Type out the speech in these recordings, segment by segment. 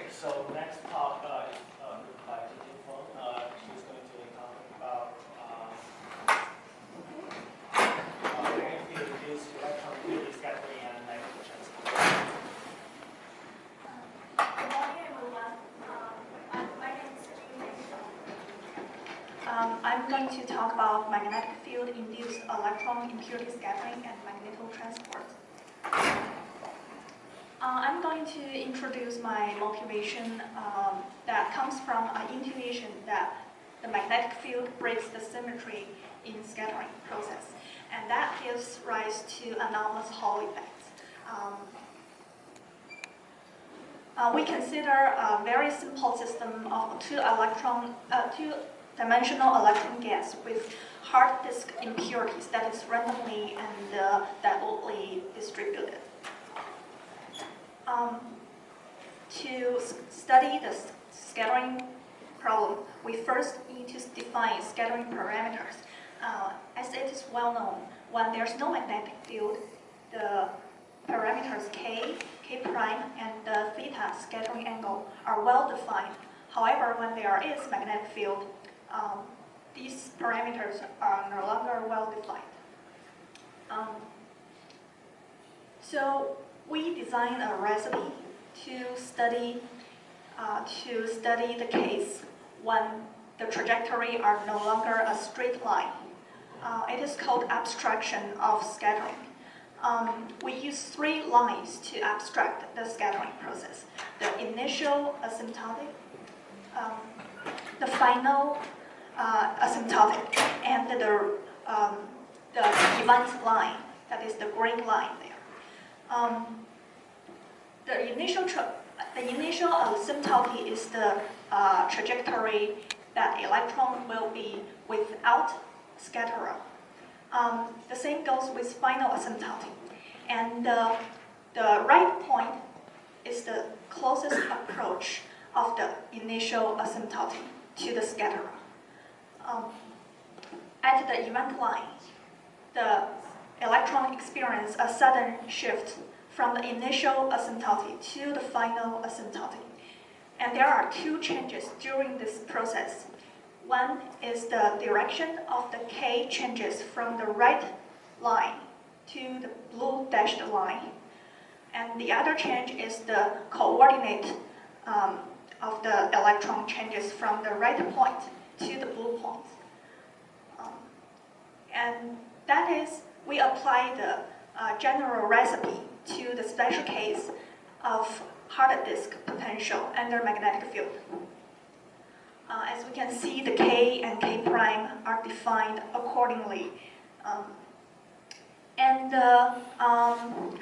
So next talk is by Jingjing Feng. She's going to be talking about magnetic field-induced electron field scattering and magnetic transport. Good morning, everyone. My name is Jingjing. I'm going to talk about magnetic field-induced electron impurity scattering and magnetotransport. I'm going to introduce my motivation that comes from an intuition that the magnetic field breaks the symmetry in scattering process, and that gives rise to anomalous Hall effects. We consider a very simple system of two-dimensional electron gas with hard disk impurities that is randomly and diagonally distributed. To study the scattering problem, we first need to define scattering parameters. As it is well known, when there's no magnetic field, the parameters k, k prime, and the theta scattering angle are well defined. However, when there is magnetic field, these parameters are no longer well defined. So we designed a recipe to study the case when the trajectory are no longer a straight line. It is called abstraction of scattering. We use three lines to abstract the scattering process: the initial asymptotic, the final asymptotic, and the event line, that is the green line there. The initial asymptotic is the trajectory that electron will be without scatterer. The same goes with final asymptotic. And the right point is the closest approach of the initial asymptotic to the scatterer. At the event line, the electron experiences a sudden shift from the initial asymptotic to the final asymptotic. And there are two changes during this process. One is the direction of the k changes from the right line to the blue dashed line. And the other change is the coordinate of the electron changes from the right point to the blue point. And that is, we apply the general recipe to the special case of hard disk potential under magnetic field. As we can see, the K and K prime are defined accordingly.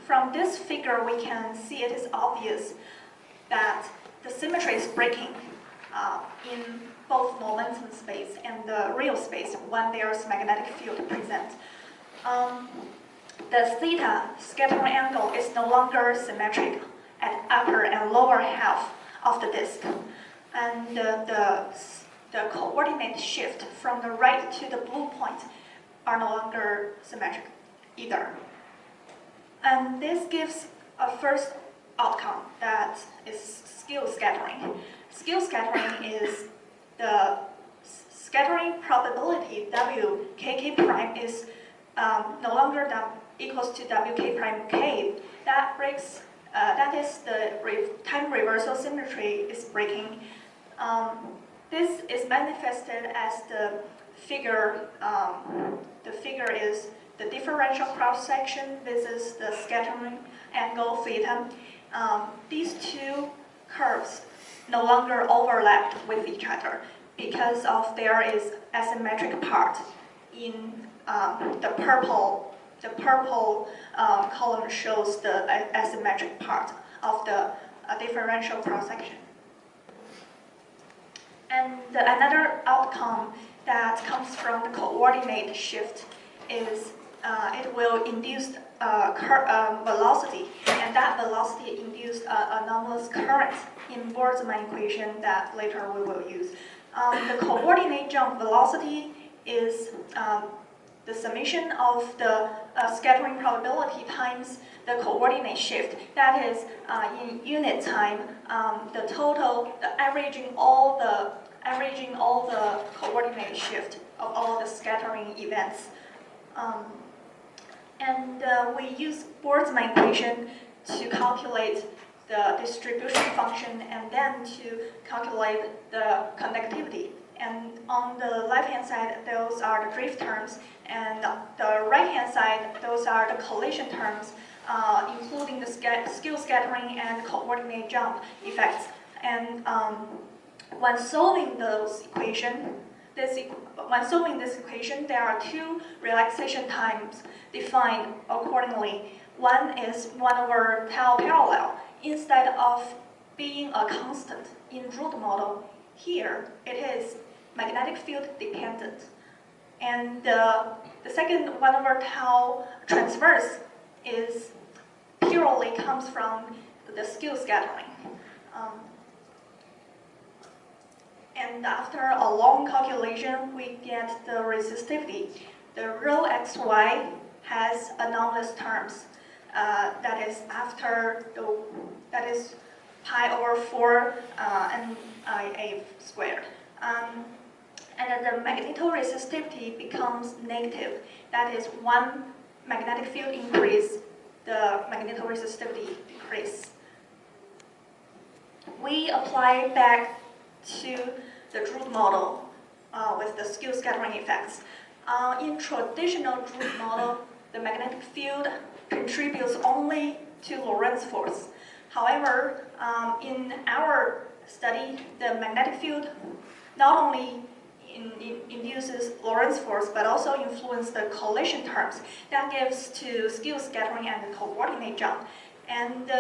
From this figure, we can see it is obvious that the symmetry is breaking in both momentum space and the real space when there's magnetic field present. The theta scattering angle is no longer symmetric at upper and lower half of the disk. And the coordinate shift from the right to the blue point are no longer symmetric either. And this gives a first outcome that is skew scattering. Skew scattering is the scattering probability WKK prime is no longer equals to WK prime K. That breaks. That is the time reversal symmetry is breaking. This is manifested as the figure. The figure is the differential cross section. This is the scattering angle theta. These two curves no longer overlap with each other because of there is asymmetric part in the purple. The purple column shows the asymmetric part of the differential cross-section. And another outcome that comes from the coordinate shift is it will induce velocity, and that velocity induced anomalous current in Boltzmann equation that later we will use. The coordinate jump velocity is the summation of the scattering probability times the coordinate shift. That is, in unit time, the total, the averaging all the coordinate shift of all the scattering events. We use Boltzmann equation to calculate the distribution function and then to calculate the conductivity. And on the left-hand side, those are the drift terms, and the right-hand side, those are the collision terms, including the skew scattering and coordinate jump effects. And when solving this equation, there are two relaxation times defined accordingly. One is 1/tau parallel. Instead of being a constant in root model, here it is magnetic field dependent. And the second 1/tau transverse is purely comes from the skew scattering. And after a long calculation, we get the resistivity. The rho xy has anomalous terms. That is pi/4 NIA squared. And the magnetoresistivity becomes negative. That is, one magnetic field increase, the magnetoresistivity decrease. We apply back to the Drude model with the skew scattering effects. In traditional Drude model, the magnetic field contributes only to Lorentz force. However, in our study, the magnetic field not only induces Lorentz force, but also influences the collision terms. That gives to skew scattering and the coordinate jump. And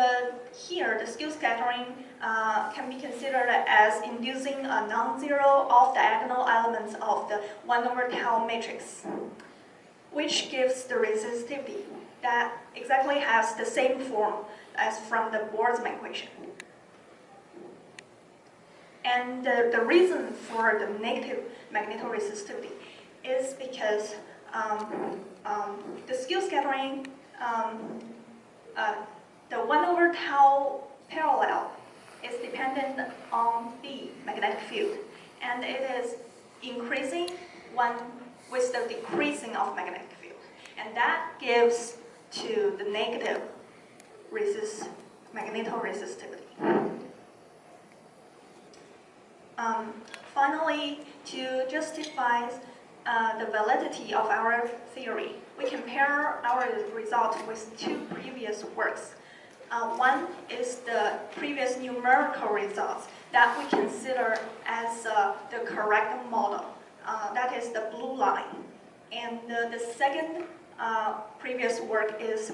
here, the skew scattering can be considered as inducing a non-zero off-diagonal elements of the 1/tau matrix, which gives the resistivity that exactly has the same form as from the Boltzmann equation. And the reason for the negative magnetoresistivity is because the skew scattering, the 1/tau parallel is dependent on the magnetic field, and it is increasing with the decreasing of magnetic field, and that gives to the negative magnetoresistivity. Finally, to justify the validity of our theory, we compare our result with two previous works. One is the previous numerical results that we consider as the correct model. That is the blue line. And the second previous work is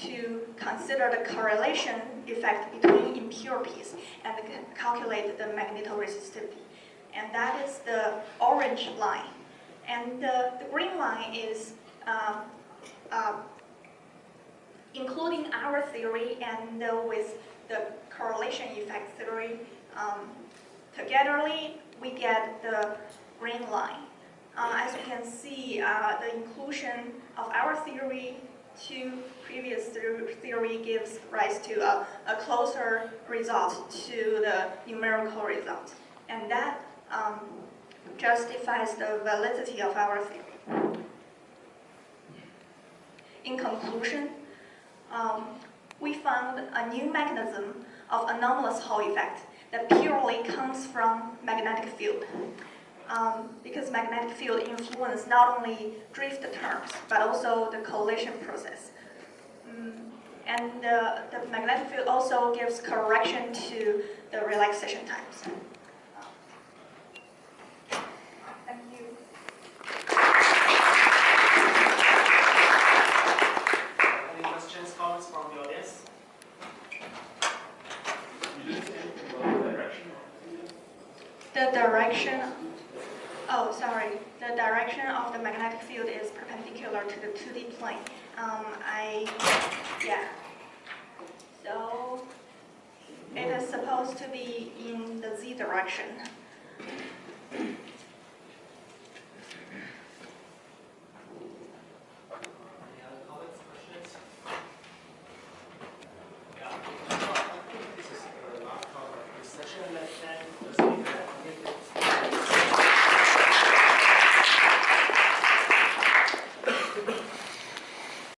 to consider the correlation effect between impurities and calculate the magnetoresistivity. And that is the orange line. And the green line is including our theory and with the correlation effect theory, togetherly we get the green line. As you can see, the inclusion of our theory to previous theory gives rise to a closer result to the numerical result. And that justifies the validity of our theory. In conclusion, we found a new mechanism of anomalous Hall effect that purely comes from magnetic field. Because magnetic field influence not only drift terms, but also the collision process. And the magnetic field also gives correction to the relaxation times. Thank you. Any questions, comments from the audience? You didn't say anything about the direction of the field? The direction. Oh, sorry. The direction of the magnetic field is perpendicular to the 2D plane. Yeah. So it is supposed to be in the Z direction.